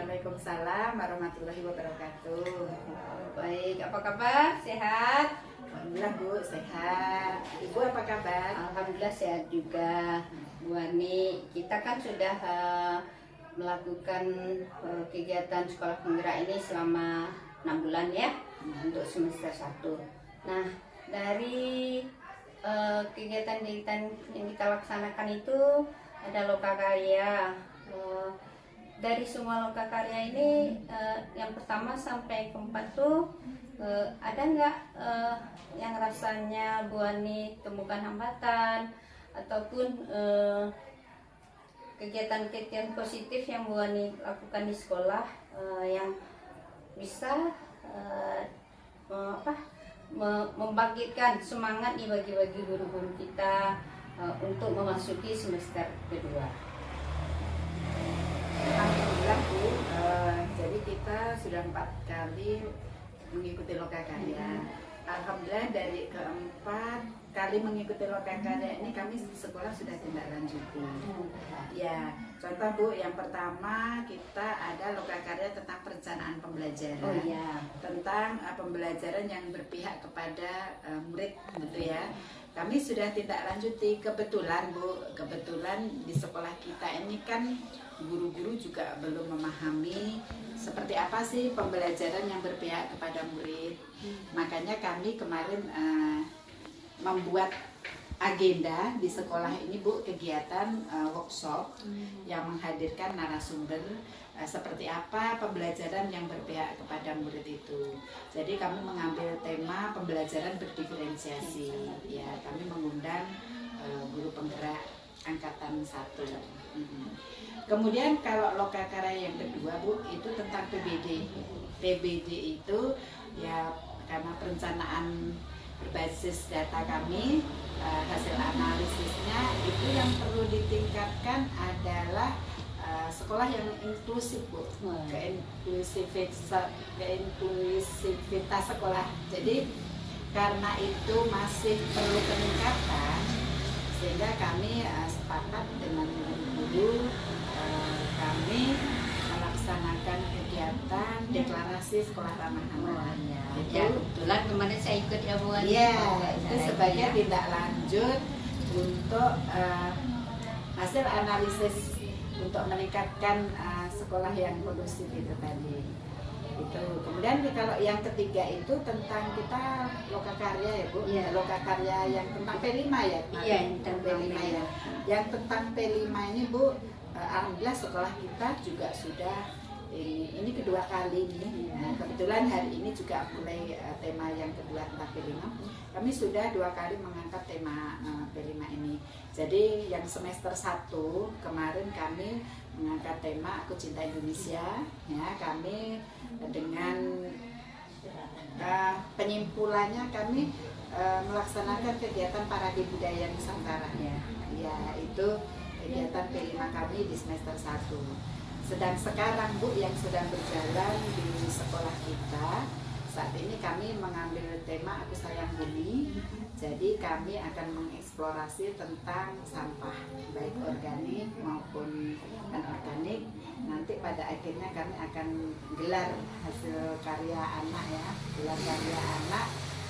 Waalaikumsalam warahmatullahi wabarakatuh. Baik, apa kabar? Sehat? Alhamdulillah Bu, sehat. Ibu apa kabar? Alhamdulillah sehat juga. Bu Ani, kita kan sudah melakukan kegiatan sekolah penggerak ini selama 6 bulan ya, untuk semester 1. Nah, dari kegiatan-kegiatan yang kita laksanakan itu ada lokakarya. Dari semua lokakarya ini, yang pertama sampai keempat tuh ada nggak yang rasanya Bu Ani temukan hambatan ataupun kegiatan-kegiatan positif yang Bu Ani lakukan di sekolah yang bisa membangkitkan semangat nih bagi guru-guru kita untuk memasuki semester kedua. Alhamdulillah Bu, jadi kita sudah 4 kali mengikuti lokakarya. Alhamdulillah dari keempat kali mengikuti lokakarya ini kami sekolah sudah tindak lanjuti. Ya, contoh Bu, yang pertama kita ada lokakarya tentang perencanaan pembelajaran. Oh iya. Tentang pembelajaran yang berpihak kepada murid gitu ya. Kami sudah tindak lanjuti, kebetulan Bu, kebetulan di sekolah kita ini kan guru-guru juga belum memahami seperti apa sih pembelajaran yang berpihak kepada murid. Makanya kami kemarin membuat agenda di sekolah ini Bu, kegiatan workshop yang menghadirkan narasumber seperti apa pembelajaran yang berpihak kepada murid itu. Jadi kami mengambil tema pembelajaran berdiferensiasi. Ya, kami mengundang guru penggerak angkatan 1. Kemudian kalau lokakarya yang kedua Bu, itu tentang PBD. PBD itu ya karena perencanaan berbasis data kami, hasil analisisnya itu yang perlu ditingkatkan adalah sekolah yang inklusif Bu, keinklusivitas sekolah. Jadi karena itu masih perlu peningkatan, sehingga kami sepakat dengan guru, kami melaksanakan kegiatan deklarasi sekolah ramah anak. Ya, kebetulan kemarin saya ikut ya Bu Ani. Iya, itu sebagai tindak lanjut untuk hasil analisis untuk meningkatkan sekolah yang kondusif itu tadi. Itu. Kemudian kalau yang ketiga itu tentang kita lokakarya ya Bu, ya. Lokakarya yang tentang P5 ya. Iya, tentang P5 ya. Yang tentang P5 ini Bu, alhamdulillah sekolah kita juga sudah ini kedua kali nih. Nah, kebetulan hari ini juga mulai tema yang kedua tentang P5. Kami sudah 2 kali mengangkat tema P5 ini. Jadi yang semester 1 kemarin kami mengangkat tema Aku Cinta Indonesia. Ya, kami dengan penyimpulannya kami melaksanakan kegiatan Parade Budaya Nusantara. Ya, itu kegiatan P5 kami di semester 1. Sedang sekarang Bu, yang sedang berjalan di sekolah kita saat ini kami mengambil tema Aku Sayang Bumi. Jadi kami akan mengeksplorasi tentang sampah baik organik maupun anorganik. Nanti pada akhirnya kami akan gelar hasil karya anak ya, gelar karya anak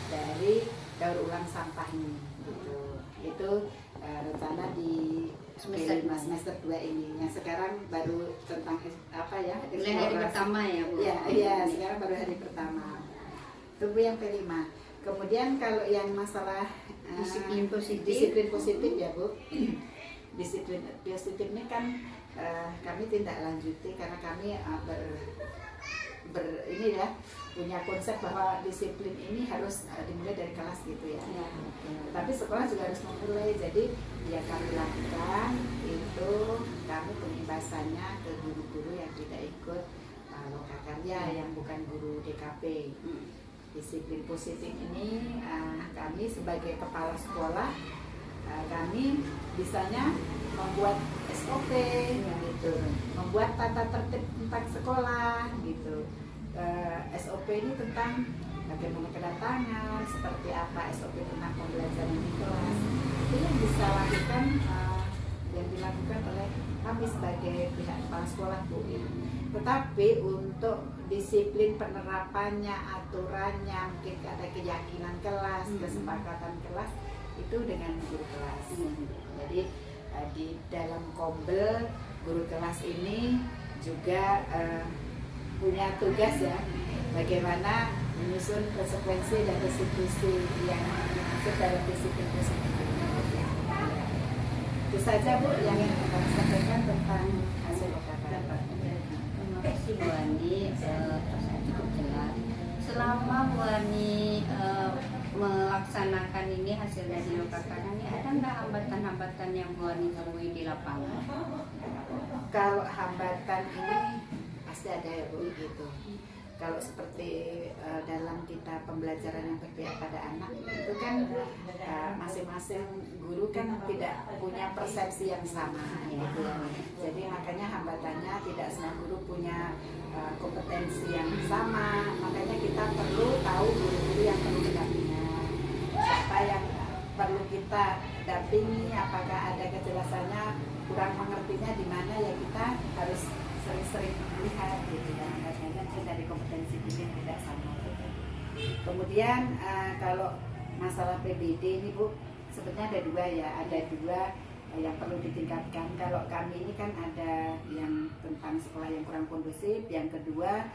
dari daur ulang sampah ini gitu. Itu rencana di semester 2 ini. Yang sekarang baru tentang apa ya? Hari pertama ya Bu. Iya, sekarang baru hari pertama. Itu Bu yang P5. Kemudian kalau yang masalah disiplin positif ya Bu. Disiplin positif ini kan kami tindak lanjuti karena kami ini ya punya konsep bahwa disiplin ini harus dimulai dari kelas gitu ya. Tapi sekolah juga harus memulai. Jadi yang kami lakukan itu kami pengimbasannya ke guru-guru yang tidak ikut lokakarya, yang bukan guru DKP. Disiplin positif ini kami sebagai kepala sekolah kami bisanya membuat SOP gitu, membuat tata tertib tentang sekolah gitu. SOP ini tentang bagaimana kedatangan, seperti apa SOP tentang pembelajaran di kelas. Itu yang bisa lakukan yang dilakukan oleh kami sebagai pihak kepala sekolah Bu. Tetapi untuk disiplin penerapannya, aturannya, mungkin ada keyakinan kelas, kesepakatan kelas itu dengan guru kelas. Jadi di dalam Kombel guru kelas ini juga punya tugas ya, bagaimana menyusun konsekuensi dan restitusi yang dimaksud dalam disiplin tersebut. Itu saja Bu yang kami sampaikan tentang hasil OKK. Terima kasih Bu Ani, cukup jelas. Selama Bu Ani melaksanakan ini hasil dari OKK ini, ada nggak hambatan-hambatan yang Bu Ani temui di lapangan? Kalau hambatan ini pasti ada ya Bu gitu. Kalau seperti dalam kita pembelajaran yang berpihak pada anak itu kan masing-masing guru kan tidak punya persepsi yang sama gitu ya. Jadi makanya hambatannya tidak semua guru punya kompetensi yang sama. Makanya kita perlu tahu guru-guru yang perlu pendampingan, siapa yang perlu kita dampingi, apakah ada kejelasannya, kurang mengertinya di mana ya kita harus sering-sering melihat gitu ya. Karena dari kompetensi kita tidak sama. Kemudian kalau masalah PBD ini Bu, sebenarnya ada dua ya, ada dua yang perlu ditingkatkan. Kalau kami ini kan ada yang tentang sekolah yang kurang kondusif, yang kedua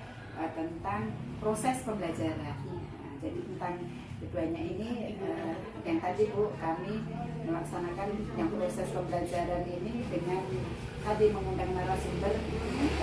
tentang proses pembelajaran. Nah, jadi tentang keduanya ini yang tadi Bu, kami melaksanakan yang proses pembelajaran ini dengan tadi mengundang narasumber